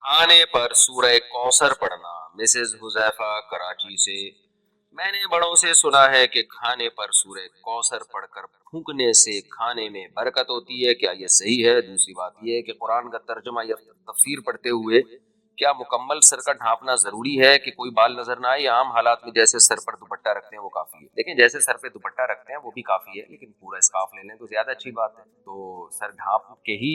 खाने पर सूरह कौसर पढ़ना। मिसेज हुजैफा, कराची से। मैंने बड़ों से सुना है कि खाने पर सूरह कौसर पढ़कर फूंकने से खाने में बरकत होती है। क्या ये सही है? दूसरी बात यह है कि कुरान का तर्जुमा या तफसीर पढ़ते हुए क्या मुकम्मल सर का ढांपना जरूरी है कि कोई बाल नजर ना आए, या आम हालात में जैसे सर पर दुपट्टा रखते हैं वो काफी है? लेकिन जैसे सर पे दुपट्टा रखते हैं वो भी काफी है, लेकिन पूरा स्कार्फ ले लें तो ज्यादा अच्छी बात है। तो सर ढांप के ही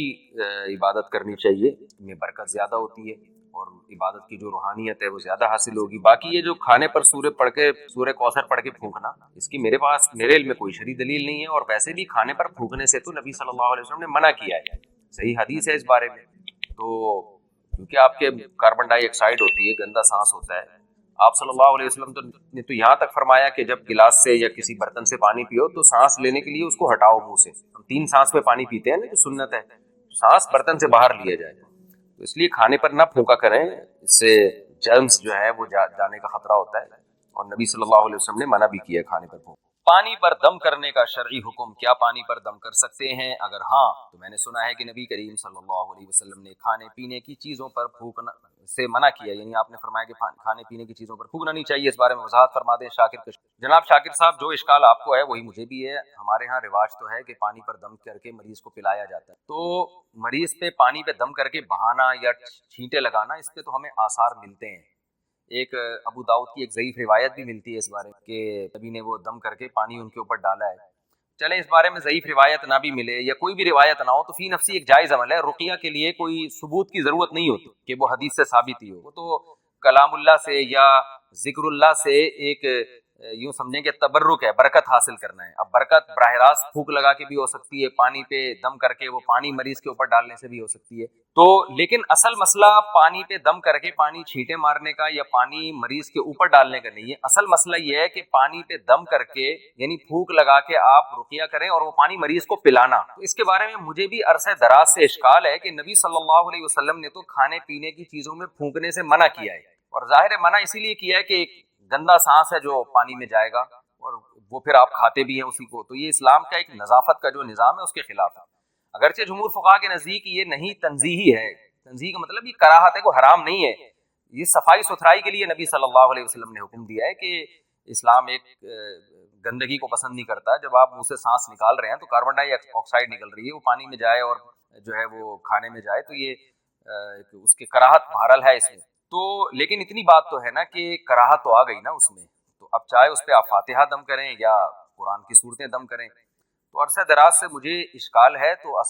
इबादत करनी चाहिए, में बरकत ज्यादा होती है और इबादत की जो रूहानियत है वो ज्यादा हासिल होगी। बाकी ये जो खाने पर सूर्य कौसर पढ़ के फूंकना, इसकी मेरे इल्म में कोई शरई दलील नहीं है। और वैसे भी खाने पर फूंकने से तो नबी सल्लल्लाहु अलैहि वसल्लम ने मना किया है, सही हदीस है इस बारे में। तो क्योंकि आपके कार्बन डाइऑक्साइड होती है, गंदा सांस होता है। आप सल्लल्लाहु अलैहि वसल्लम ने तो यहाँ तक फरमाया कि जब गिलास से या किसी बर्तन से पानी पियो तो सांस लेने के लिए उसको हटाओ मुंह से। हम 3 सांस में पानी पीते हैं ना, जो सुन्नत है, सांस बर्तन से बाहर लिया जाए। तो इसलिए खाने पर ना फूंका करें, इससे जर्म्स जो है वो जाने का खतरा होता है। और नबी सल्लल्लाहु अलैहि वसल्लम ने मना भी किया है खाने पर फूंक। पानी पर दम करने का शरई हुक्म। क्या पानी पर दम कर सकते हैं? अगर हाँ, तो मैंने सुना है कि नबी करीम सल्लल्लाहु अलैहि वसल्लम ने खाने पीने की चीज़ों पर फूकना से मना किया। यानी आपने फरमाया कि खाने पीने की चीज़ों पर फूकना नहीं चाहिए। इस बारे में वजाहत फरमा दें शाकिर कश। जनाब शाकिर साहब, जो इश्काल आपको है वही मुझे भी है। हमारे यहाँ रिवाज तो है कि पानी पर दम करके मरीज को पिलाया जाता है। तो मरीज पे पानी पे दम करके बहाना या छींटे लगाना, इस पे तो हमें आसार मिलते हैं। एक अबू दाऊद की एक ज़ईफ रिवायत भी मिलती है इस बारे में कि नबी ने वो दम करके पानी उनके ऊपर डाला है। चले इस बारे में ज़ईफ रिवायत ना भी मिले या कोई भी रिवायत ना हो तो फी नफसी एक जायज़ अमल है। रुकिया के लिए कोई सबूत की ज़रूरत नहीं होती कि वो हदीस से साबित ही हो। वो तो कलामुल्लाह से या जिक्रुल्लाह से एक यूं समझें कि तबर्रुक है, बरकत हासिल करना है। अब बरकत बराह रास्त फूक लगा के भी हो सकती है, पानी पे दम करके वो पानी मरीज के ऊपर डालने से भी हो सकती है। तो लेकिन असल मसला पानी पे दम करके पानी छींटे मारने का या पानी मरीज के ऊपर डालने का नहीं है। असल मसला ये है कि पानी पे दम करके यानी फूक लगा के आप रुकिया करें और वो पानी मरीज को पिलाना। तो इसके बारे में मुझे भी अरसे दराज से इश्काल है कि नबी सल्लल्लाहु अलैहि वसल्लम ने तो खाने पीने की चीजों में फूकने से मना किया है। और जाहिर है मना इसीलिए किया है कि एक गंदा सांस है जो पानी में जाएगा और वो फिर आप खाते भी हैं उसी को। तो ये इस्लाम का एक नजाफत का जो निज़ाम है उसके खिलाफ है। अगरचे जमहूर फुक़हा के नज़दीक ये नहीं तंजीही है। तंजीह का मतलब ये कराहत है, को हराम नहीं है। ये सफाई सुथराई के लिए नबी सल्लल्लाहु अलैहि वसल्लम ने हुक्म दिया है कि इस्लाम एक गंदगी को पसंद नहीं करता। जब आप मुंह से सांस निकाल रहे हैं तो कार्बन डाइऑक्साइड निकल रही है, वो पानी में जाए और जो है वो खाने में जाए तो ये उसकी कराहत बहरहाल है इसमें। तो लेकिन इतनी बात तो है ना कि कराहत तो आ गई ना उसमें, तो अब चाहे उस पर आप फातिहा दम करें या कुरान की सूरतें दम करें। तो अरसा दराज से मुझे इश्काल है, तो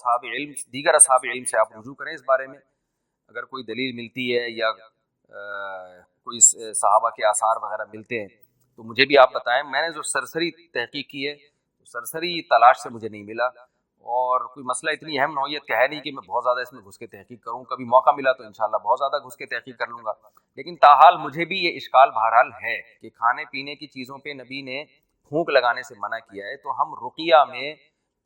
दीगर असहाब इल्म से आप रुजू करें इस बारे में। अगर कोई दलील मिलती है या कोई सहाबा के आसार वगैरह मिलते हैं तो मुझे भी आप बताएं। मैंने जो सरसरी तहकीक की है, तो सरसरी तलाश से मुझे नहीं मिला। और कोई मसला इतनी अहम नौयत का है नहीं कि मैं बहुत ज़्यादा इसमें घुस के तहकीक करूँ। कभी मौका मिला तो इंशाल्लाह बहुत ज़्यादा घुस के तहकीक कर लूँगा। लेकिन ताहाल मुझे भी ये इश्काल बहरहाल है कि खाने पीने की चीज़ों पे नबी ने फूंक लगाने से मना किया है। तो हम रुकिया में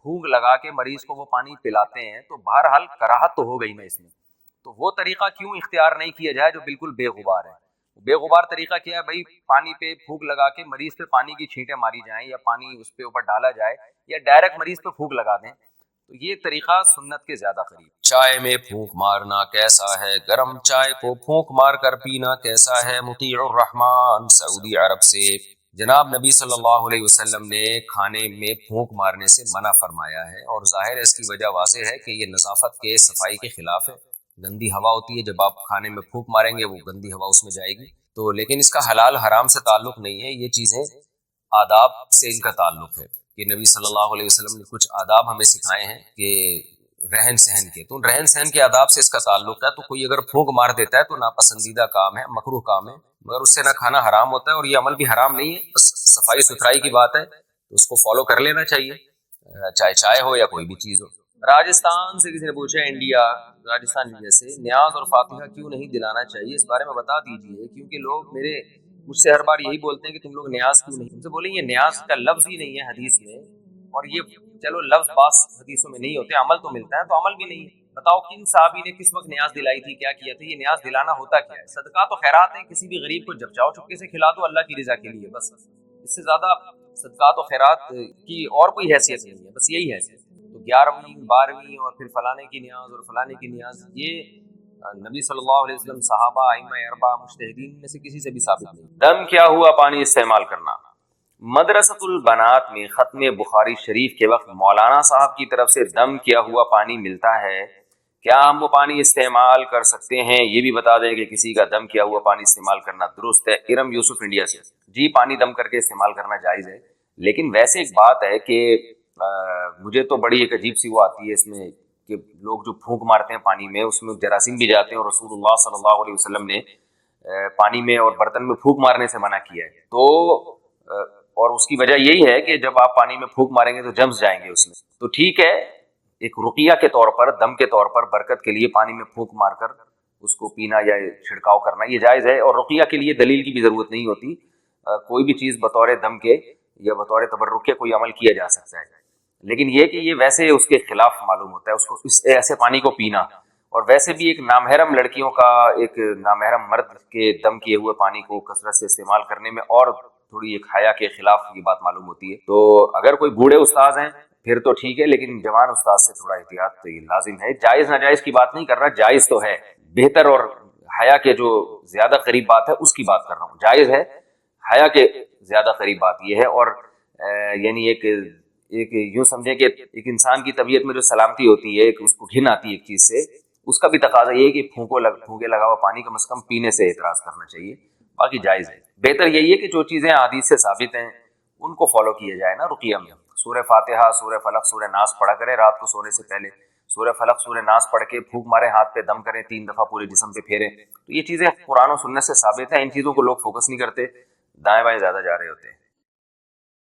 फूंक लगा के मरीज को वो पानी पिलाते हैं, तो बहरहाल कराहत तो हो गई ना इसमें। तो वो तरीका क्यों इख्तियार नहीं किया जाए जो बिल्कुल बेगुबार है? बेगुबार तरीका क्या है भाई? पानी पे फूंक लगा के मरीज पे पानी की छींटें मारी जाएं या पानी उस पे ऊपर डाला जाए या डायरेक्ट मरीज पे फूंक लगा दें। तो ये तरीका सुन्नत के ज्यादा करीब। चाय में फूंक मारना कैसा है? गर्म चाय को फूंक मार कर पीना कैसा है? मुतीउर रहमान, सऊदी अरब से। जनाब नबी सल्लल्लाहु अलैहि वसल्लम ने खाने में फूंक मारने से मना फरमाया है और जाहिर है इसकी वजह वाज़ेह है कि ये नज़ाफ़त के सफाई के खिलाफ है। गंदी हवा होती है, जब आप खाने में फूंक मारेंगे वो गंदी हवा उसमें जाएगी। तो लेकिन इसका हलाल हराम से ताल्लुक नहीं है, ये चीज़ें आदाब से इनका ताल्लुक है कि नबी सल्लल्लाहु अलैहि वसल्लम ने कुछ आदाब हमें सिखाए हैं कि रहन सहन के, तो रहन सहन के आदाब से इसका ताल्लुक है। तो कोई अगर फूंक मार देता है तो नापसंदीदा काम है, मकरूह काम है, मगर उससे ना खाना हराम होता है और ये अमल भी हराम नहीं है। बस सफाई सुथराई की बात है, तो उसको फॉलो कर लेना चाहिए, चाहे चाय हो या कोई भी चीज़ हो। राजस्थान से किसी ने पूछा, इंडिया राजस्थान इंडिया से, न्याज और फातिहा क्यों नहीं दिलाना चाहिए, इस बारे में बता दीजिए। क्योंकि लोग मेरे मुझसे हर बार यही बोलते हैं कि तुम लोग न्याज क्यों नहीं। उनसे बोले ये न्याज का लफ्ज ही नहीं है हदीस में, और ये चलो लफ्ज बास हदीसों में नहीं होते, अमल तो मिलता है, तो अमल भी नहीं है। बताओ किन साहबी ने किस वक्त न्याज दिलाई थी, क्या किया था? ये न्याज दिलाना होता क्या है? सदका तो खैरात है, किसी भी गरीब को जब चाहो चुपके से खिला दो अल्लाह की रजा के लिए, बस। इससे ज्यादा सदका तो खैरात की और कोई हैसियत नहीं है, बस यही हैसियत। तो 11वीं 12वीं और फिर फलाने की न्याज और फलाने की न्याज, ये نبی صلی اللہ علیہ وسلم، صحابہ، ائمہ اربعہ، مجتہدین میں سے کسی سے بھی ثابت نہیں۔ دم کیا ہوا پانی استعمال کرنا، مدرسۃ البنات میں ختم بخاری شریف کے وقت مولانا صاحب کی طرف سے دم کیا ہوا پانی ملتا ہے، کیا ہم وہ پانی استعمال کر سکتے ہیں؟ یہ بھی بتا دیں کہ کسی کا دم کیا ہوا پانی استعمال کرنا درست ہے؟ ارم یوسف انڈیا سے، جی پانی دم کر کے استعمال کرنا جائز ہے، لیکن ویسے ایک بات ہے کہ مجھے تو بڑی ایک عجیب سی وہ آتی ہے اس میں کہ لوگ جو پھونک مارتے ہیں پانی میں، اس میں جراثیم بھی جاتے ہیں، اور رسول اللہ صلی اللہ علیہ وسلم نے پانی میں اور برتن میں پھونک مارنے سے منع کیا ہے، تو اور اس کی وجہ یہی ہے کہ جب آپ پانی میں پھونک ماریں گے تو جمس جائیں گے اس میں، تو ٹھیک ہے ایک رقیہ کے طور پر، دم کے طور پر، برکت کے لیے پانی میں پھونک مار کر اس کو پینا یا چھڑکاؤ کرنا یہ جائز ہے، اور رقیہ کے لیے دلیل کی بھی ضرورت نہیں ہوتی، کوئی بھی چیز بطور دم کے یا بطور تبرک کے کوئی عمل کیا جا سکتا ہے، لیکن یہ کہ یہ ویسے اس کے خلاف معلوم ہوتا ہے اس کو اس ایسے پانی کو پینا، اور ویسے بھی ایک نامحرم لڑکیوں کا ایک نامحرم مرد کے دم کیے ہوئے پانی کو کثرت سے استعمال کرنے میں اور تھوڑی ایک حیا کے خلاف یہ بات معلوم ہوتی ہے، تو اگر کوئی بوڑھے استاذ ہیں پھر تو ٹھیک ہے، لیکن جوان استاد سے تھوڑا احتیاط تو یہ لازم ہے۔ جائز ناجائز کی بات نہیں کر رہا، جائز تو ہے، بہتر اور حیا کے جو زیادہ قریب بات ہے اس کی بات کر رہا ہوں، جائز ہے، حیا کے زیادہ قریب بات یہ ہے، اور یعنی ایک یوں سمجھیں کہ ایک انسان کی طبیعت میں جو سلامتی ہوتی ہے، اس کو گھن آتی ہے ایک چیز سے، اس کا بھی تقاضا یہ ہے کہ پھونکے لگا ہوا پانی کم از کم پینے سے اعتراض کرنا چاہیے، باقی جائز ہے۔ بہتر یہی ہے کہ جو چیزیں حدیث سے ثابت ہیں ان کو فالو کیا جائے نا رقیہ میں، سورہ فاتحہ، سورہ فلق، سورہ ناس پڑھا کریں رات کو سونے سے پہلے، سورہ فلق سورہ ناس پڑھ کے پھونک مارے، ہاتھ پہ دم کریں 3 دفعہ پورے جسم پہ پھیریں، تو یہ چیزیں قرآن و سنت سے ثابت ہیں، ان چیزوں کو لوگ فوکس نہیں کرتے، دائیں بائیں زیادہ جا رہے ہوتے ہیں۔